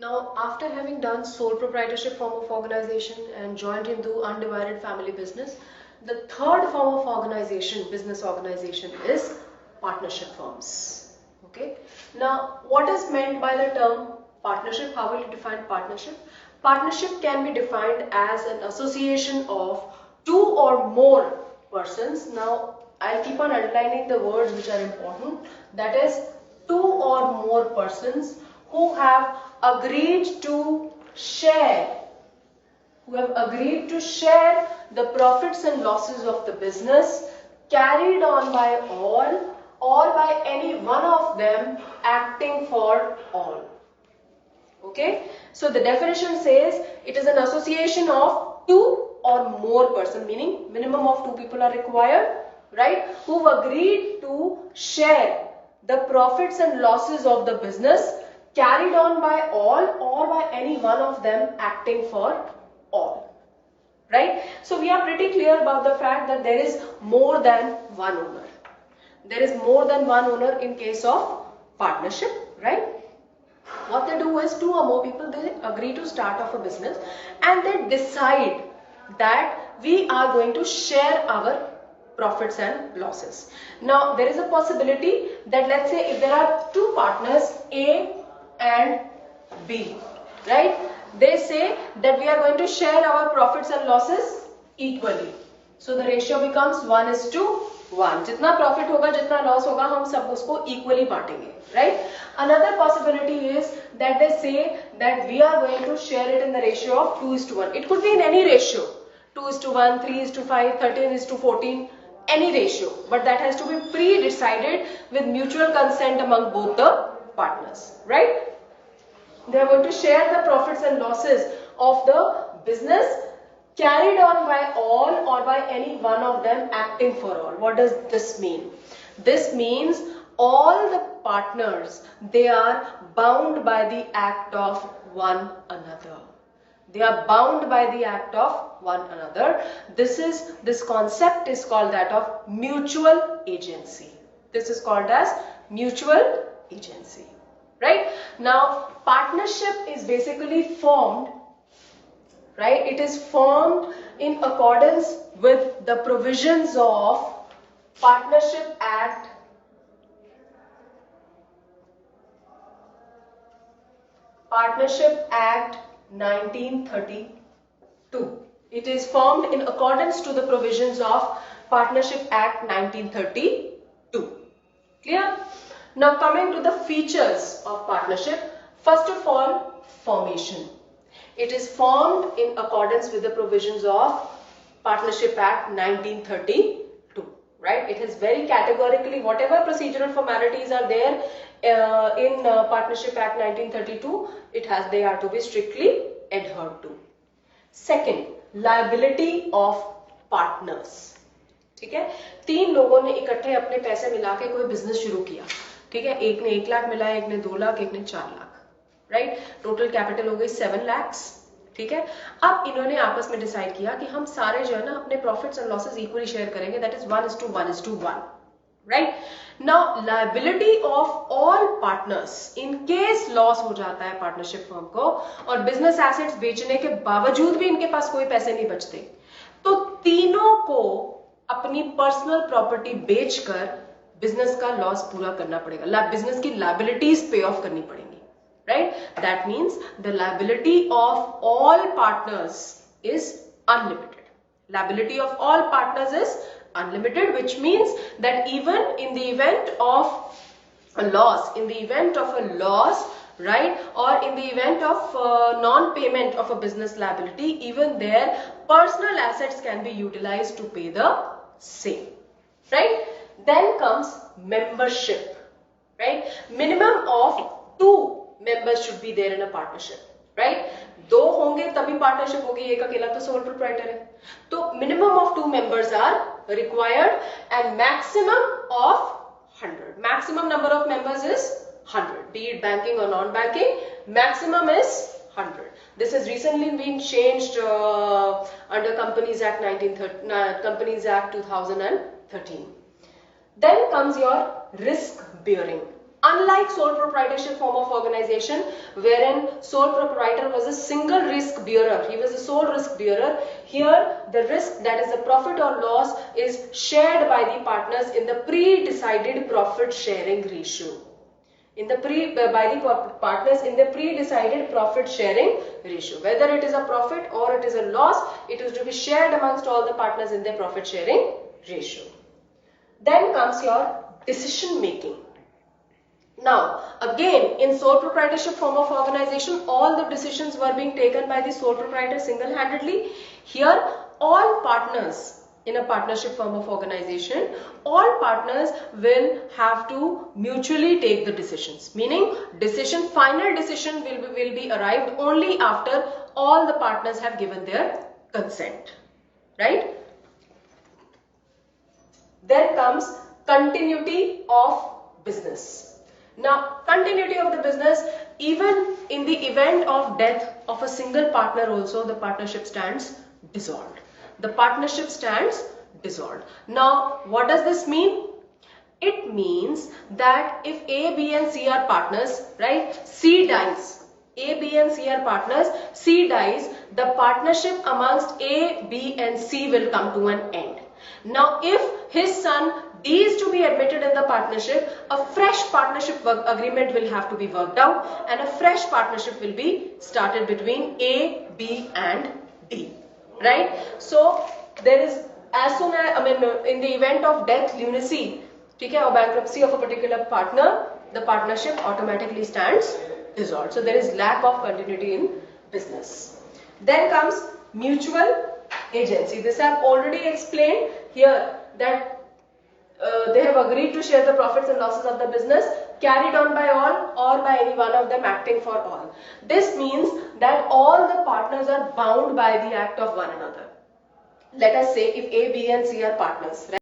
Now, after having done sole proprietorship form of organization and joined into undivided family business, the third form of organization, business organization, is partnership firms. Okay. Now, what is meant by the term partnership? How will you define partnership? Partnership can be defined as an association of two or more persons. Now, I'll keep on underlining the words which are important. That is, two or more persons who have agreed to share the profits and losses of the business carried on by all or by any one of them acting for all. Okay, so the definition says it is an association of two or more persons, meaning minimum of two people are required, right, who've agreed to share the profits and losses of the business carried on by all or by any one of them acting for all, right? So we are pretty clear about the fact that there is more than one owner. There is more than one owner in case of partnership, right? What they do is two or more people, they agree to start off a business and they decide that we are going to share our profits and losses. Now, there is a possibility that, let's say, if there are two partners, A and B, right? They say that we are going to share our profits and losses equally. So the ratio becomes 1:1. जितना profit होगा, जितना loss होगा, हम सब उसको equally बांटेंगे, right? Another possibility is that they say that we are going to share it in the ratio of 2:1. It could be in any ratio, 2:1, 3:5, 13:14, any ratio, but that has to be pre-decided with mutual consent among both the partners, right? They are going to share the profits and losses of the business carried on by all or by any one of them acting for all. What does this mean? This means all the partners, they are bound by the act of one another. They are bound by the act of one another. This concept is called that of mutual agency. This is called as mutual agency. Right? Now, partnership is basically formed, right? It is formed in accordance with the provisions of Partnership Act 1932. It is formed in accordance to the provisions of Partnership Act 1932. Clear? Now, coming to the features of partnership, first of all, formation. It is formed in accordance with the provisions of Partnership Act 1932, right? It is very categorically, whatever procedural formalities are there in Partnership Act 1932, they are to be strictly adhered to. Second, liability of partners. ठीक है, तीन लोगों ने इकट्ठे अपने पैसे मिला के कोई बिजनेस शुरू किया, ठीक है, एक ने 1 लाख मिलाया, एक ने 2 लाख, एक ने 4 लाख, राइट? टोटल कैपिटल हो गई 7 lakhs, ठीक है। अब इन्होंने आपस में डिसाइड किया कि हम सारे जो है ना अपने profits and losses equally share करेंगे, that is 1:1:1, right? Now, liability of all partners in case loss हो जाता है पार्टनरशिप फर्म को और बिजनेस एसेट्स बेचने के बावजूद भी इनके पास कोई पैसे नहीं बचते, तो तीनों को अपनी पर्सनल प्रॉपर्टी बेचकर बिजनेस का लॉस पूरा करना पड़ेगा, बिजनेस की लायबिलिटीज पे ऑफ करनी पड़ेंगी, right? That means the liability of all partners is unlimited. Liability of all partners is unlimited, which means that even in the event of a loss, right, or in the event of non-payment of a business liability, even their personal assets can be utilized to pay the same, right? Then comes membership, right? Minimum of 2 members should be there in a partnership, right? 2 होंगे तभी partnership होगी, एक अकेला तो sole proprietor है, तो minimum of 2 members are required and maximum of 100. Maximum number of members is 100, be it banking or non-banking, maximum is 100. This has recently been changed under Companies Act 2013. Then comes your risk bearing. Unlike sole proprietorship form of organization, wherein sole proprietor was a single risk bearer, he was a sole risk bearer, here the risk, that is the profit or loss, is shared by the partners in the pre-decided profit sharing ratio. By the partners in the pre-decided profit sharing ratio. Whether it is a profit or it is a loss, it is to be shared amongst all the partners in the profit sharing ratio. Then comes your decision making. Now, again, in sole proprietorship form of organization, all the decisions were being taken by the sole proprietor single-handedly. Here, all partners in a partnership form of organization, all partners will have to mutually take the decisions. Meaning, final decision will be arrived only after all the partners have given their consent. Right? Then comes continuity of business. Now, continuity of the business, even in the event of death of a single partner also, the partnership stands dissolved. The partnership stands dissolved. Now, what does this mean? It means that if A, B and C are partners, right, C dies. A, B and C are partners, C dies, the partnership amongst A, B and C will come to an end. Now, if his son D is to be admitted in the partnership, a fresh partnership agreement will have to be worked out and a fresh partnership will be started between A, B and D. Right? So, there is, as soon as, in the event of death, lunacy, or bankruptcy of a particular partner, the partnership automatically stands dissolved. So, there is lack of continuity in business. Then comes mutual agency. This I have already explained here, that they have agreed to share the profits and losses of the business, carried on by all or by any one of them acting for all. This means that all the partners are bound by the act of one another. Let us say if A, B and C are partners, right?